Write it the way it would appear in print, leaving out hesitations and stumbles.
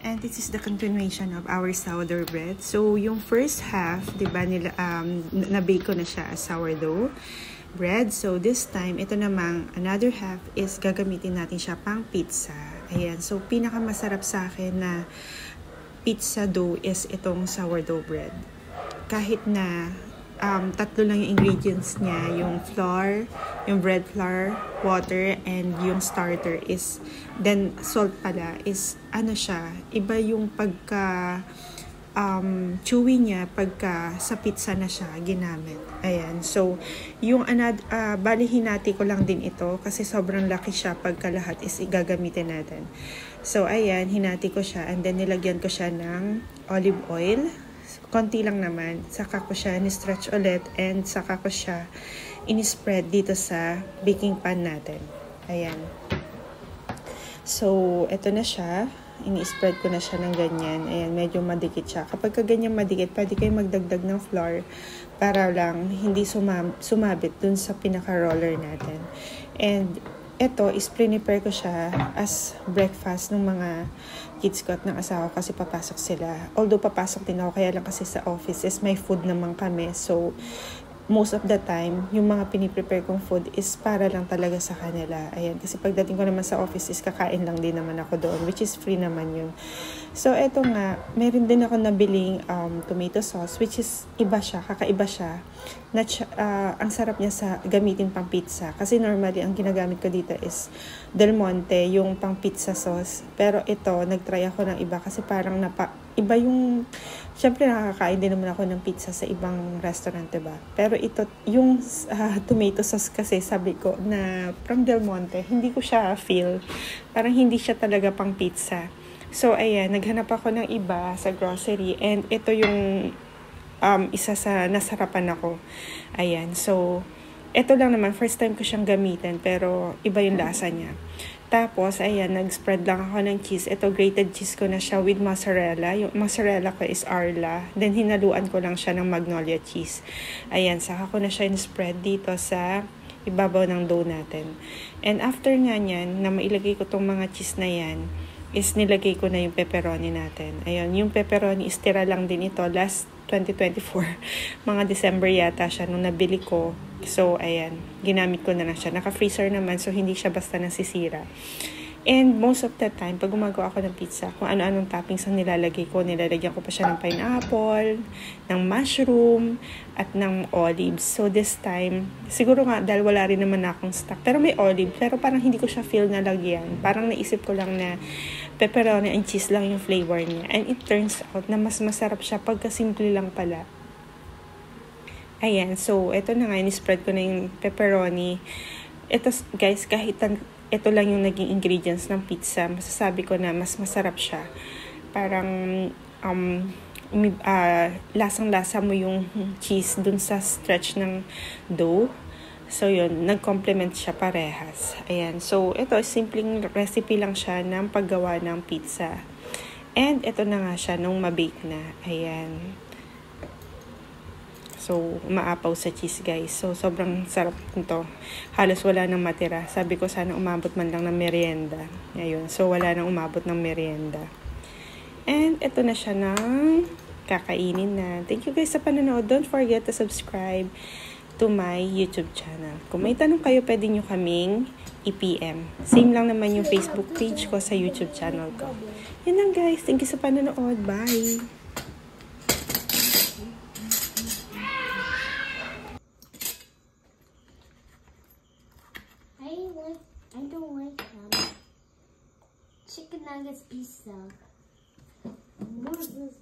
And this is the continuation of our sourdough bread. So, yung first half, di ba, na-bake ko na siya as sourdough bread. So, this time, ito namang another half is gagamitin natin siya pang pizza. Ayan. So, pinakamasarap sa akin na pizza dough is itong sourdough bread. Kahit na tatlo lang yung ingredients niya, yung flour, yung bread flour, water, and yung starter is, then salt pala, is ano siya, iba yung pagka chewy niya pagka sa pizza na siya ginamit. Ayan. So, yung bali hinati ko lang din ito kasi sobrang laki siya pagka lahat is igagamitin natin. So, ayan, hinati ko siya and then nilagyan ko siya ng olive oil. Konti lang naman. Saka ko siya ni-stretch ulit and saka ko siya in-spread dito sa baking pan natin. Ayan. So, ito na siya. Ini-spread ko na siya ng ganyan. Ayan, medyo madikit siya. Kapag ganyan madikit, pwede kayo magdagdag ng flour para lang hindi sumabit dun sa pinaka-roller natin. And ito is prepare ko siya as breakfast ng mga kids ko at ng asawa kasi papasok sila. Although papasok din ako, kaya lang kasi sa office is may food naman kami. So, most of the time, yung mga piniprepare kong food is para lang talaga sa kanila. Ayan, kasi pagdating ko naman sa office is kakain lang din naman ako doon, which is free naman yun. So, eto nga, meron din ako nabiling tomato sauce, which is iba siya, kakaiba siya. Ang sarap niya sa gamitin pang pizza. Kasi normally, ang ginagamit ko dito is Del Monte, yung pang pizza sauce. Pero ito, nagtry ako ng iba kasi parang iba yung, syempre nakakain din naman ako ng pizza sa ibang restaurant, diba? Pero ito, yung tomato sauce kasi sabi ko na from Del Monte, hindi ko siya feel. Parang hindi siya talaga pang pizza. So, ayan, naghanap ako ng iba sa grocery and ito yung isa sa nasarapan ako. Ayan, so, ito lang naman, first time ko siyang gamitin pero iba yung lasa niya. Tapos, ayan, nag-spread lang ako ng cheese. Ito, grated cheese ko na siya with mozzarella. Yung mozzarella ko is Arla. Then, hinaluan ko lang siya ng Magnolia cheese. Ayan, saka ko na siya in-spread dito sa ibabaw ng dough natin. And after nga niyan, na mailagay ko tong mga cheese na yan, is nilagay ko na yung pepperoni natin. Ayun, yung pepperoni is tira lang din ito last 2024. Mga December yata siya nung nabili ko. So, ayan, ginamit ko na lang siya. Naka-freezer naman, so hindi siya basta nasisira. And most of the time, pag gumagawa ako ng pizza, kung ano-anong toppings ang nilalagay ko, nilalagyan ko pa siya ng pineapple, ng mushroom, at ng olives. So this time, siguro nga, dahil wala rin naman akong stock, pero may olive, pero parang hindi ko siya feel na lagyan. Parang naisip ko lang na pepperoni and cheese lang yung flavor niya. And it turns out na mas masarap siya pagka simple lang pala. Ayan, so ito na nga, in-spread ko na yung pepperoni. Ito guys, kahit ito lang yung naging ingredients ng pizza, masasabi ko na mas masarap siya. Parang lasang-lasa mo yung cheese dun sa stretch ng dough. So yun, nag-complement siya parehas. Ayan, so ito, simpleng recipe lang siya ng paggawa ng pizza. And ito na nga siya nung mabake na. Ayan. So, umaapaw sa cheese, guys. So, sobrang sarap nito. Halos wala nang matira. Sabi ko, sana umabot man lang ng merienda. Ayun. So, wala nang umabot ng merienda. And, ito na siya ng kakainin na. Thank you guys sa panonood. Don't forget to subscribe to my YouTube channel. Kung may tanong kayo, pwede nyo kaming i-PM. Same lang naman yung Facebook page ko sa YouTube channel ko. Yun lang, guys. Thank you sa panonood. Bye! I don't like chicken nuggets pizza. Moses.